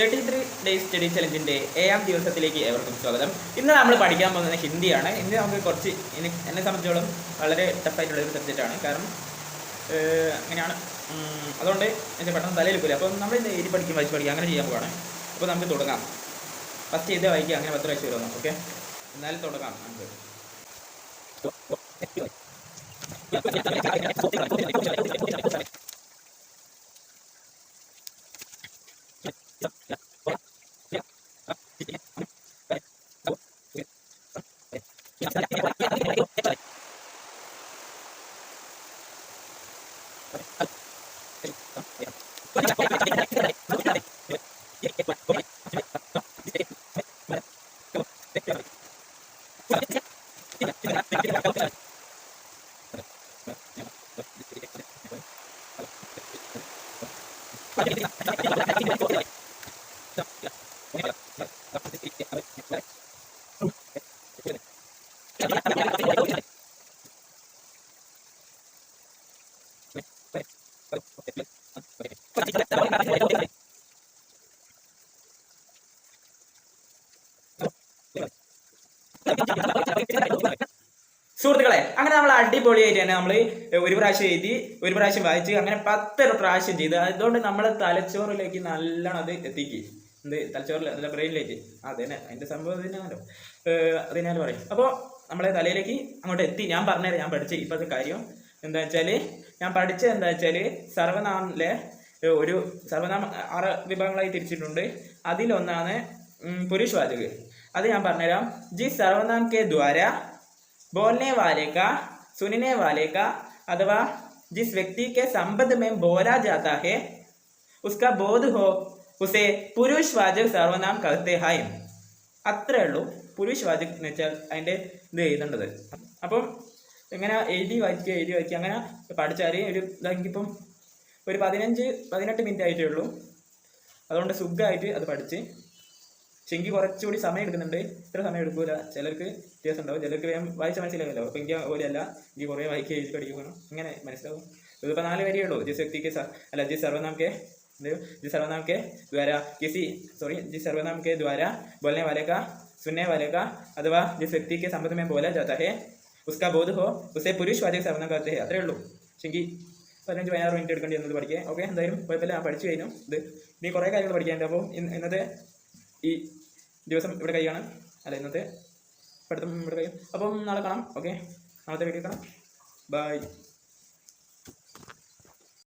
33 days study ചലഞ്ചിൻ്റെ 7ാം ദിവസത്തിലേക്ക് ഏവർക്കും സ്വാഗതം. ഇന്ന് നമ്മൾ പഠിക്കാൻ പോകുന്നത് ഹിന്ദിയാണ്. ഹിന്ദി നമുക്ക് കുറച്ച് എന്നെ സംബന്ധിച്ചോളം വളരെ ടഫായിട്ടുള്ളൊരു സബ്ജക്റ്റാണ്. കാരണം അങ്ങനെയാണ്. അതുകൊണ്ട് എൻ്റെ പെട്ടെന്ന് തലയിൽ പോലും. അപ്പോൾ നമ്മൾ ഇന്ന് എഴുതി പഠിക്കും, വായിച്ച് പഠിക്കുക, അങ്ങനെ ചെയ്യാൻ പോവാണ്. അപ്പോൾ നമുക്ക് തുടങ്ങാം. ഫസ്റ്റ് ചെയ്ത് വായിക്കുക, അങ്ങനെ 10 പ്രാവശ്യം വരുമോ? ഓക്കെ, എന്നാലും തുടങ്ങാം നമുക്ക്. സുഹൃത്തുക്കളെ, അങ്ങനെ നമ്മൾ അടിപൊളിയായിട്ട് തന്നെ നമ്മൾ ഒരു പ്രാവശ്യം എഴുതി, ഒരു പ്രാവശ്യം വായിച്ച്, അങ്ങനെ 10 പ്രാവശ്യം ചെയ്ത്. അതുകൊണ്ട് നമ്മൾ തലച്ചോറിലേക്ക് നല്ലോണം അത് എത്തിക്കുക. തലച്ചോറിൽ അല്ല, ബ്രെയിനിലേക്ക്. അതന്നെ അതിൻ്റെ സംഭവം തന്നെയാണല്ലോ, അതിനാലും പറയും. അപ്പോൾ നമ്മളെ തലയിലേക്ക് അങ്ങോട്ട് എത്തി. ഞാൻ പറഞ്ഞുതരാം, ഞാൻ പഠിച്ച ഇപ്പോഴത്തെ കാര്യം എന്താ വെച്ചാൽ, ഞാൻ പഠിച്ചത് എന്താ വെച്ചാൽ, സർവനാമിലെ ഒരു സർവനാമം 6 വിഭാഗങ്ങളായി തിരിച്ചിട്ടുണ്ട്. അതിലൊന്നാണ് പുരുഷവാചക്. അത് ഞാൻ പറഞ്ഞുതരാം. ജി സർവനാം കെ ദ്വാര बोलने वाले का, सुनने वाले का, अथवा जिस व्यक्ति के संबंध में बोला जाता है उसका बोध हो, उसे पुरुषवाचक सर्वनाम कहते हैं. അത്രേ ഉള്ളൂ. പുരുഷവാചക് എന്ന് വെച്ചാൽ അതിൻ്റെ ഇത് എഴുതേണ്ടത്. അപ്പം ഇങ്ങനെ എഴുതി വായിക്കുക അങ്ങനെ പഠിച്ചാൽ ഒരു ഇതാക്കിപ്പം ഒരു 15-18 മിനിറ്റ് ആയിട്ടേ ഉള്ളൂ. അതുകൊണ്ട് സുഖമായിട്ട് അത് പഠിച്ച്. പക്ഷെ എനിക്ക് കുറച്ചുകൂടി സമയം എടുക്കുന്നുണ്ട്. ഇത്ര സമയം എടുക്കൂല. ചിലർക്ക് വ്യത്യാസം ഉണ്ടാവും, ചിലർക്ക് വേഗം വായിച്ച മനസ്സിലാവില്ല. അപ്പോൾ എനിക്ക് പോലെയല്ല, എനിക്ക് കുറേ വായിക്കുക, എഴുതി പഠിക്കണം, ഇങ്ങനെ മനസ്സിലാവും. ഇതിപ്പോൾ 4 വരിയേ ഉള്ളൂ. ജിസ് വ്യക്തിക്ക് അല്ല ജിസ് സർവനാം के जिस सर्वनाम के द्वारा जिस सर्वनाम के द्वारा बोलने वाले का, सुनने वाले का, अथवा जिस व्यक्ति के संबंध में बोला जाता है उसका बोध हो, उसे पुरुषवाचक सर्वनाम कहते हैं. അത്രേ ഉള്ളൂ. പക്ഷെ എനിക്ക് 15-16 മിനിറ്റ് എടുക്കേണ്ടി വന്നത് പഠിക്കുക. ഓക്കെ, എന്തായാലും കുഴപ്പമില്ല, ഞാൻ പഠിച്ചു കഴിഞ്ഞു. ഇനി കുറേ കാര്യങ്ങൾ പഠിക്കാനുണ്ട്. അപ്പോൾ ഇന്നത്തെ ഈ ദിവസം ഇവിടെ കഴിയാണ്. അല്ല, ഇന്നത്തെ പഠിത്തം ഇവിടെ കഴിയും. അപ്പം നാളെ കാണാം. ഓക്കെ, നാളത്തെ വീഡിയോ കാണാം. ബൈ.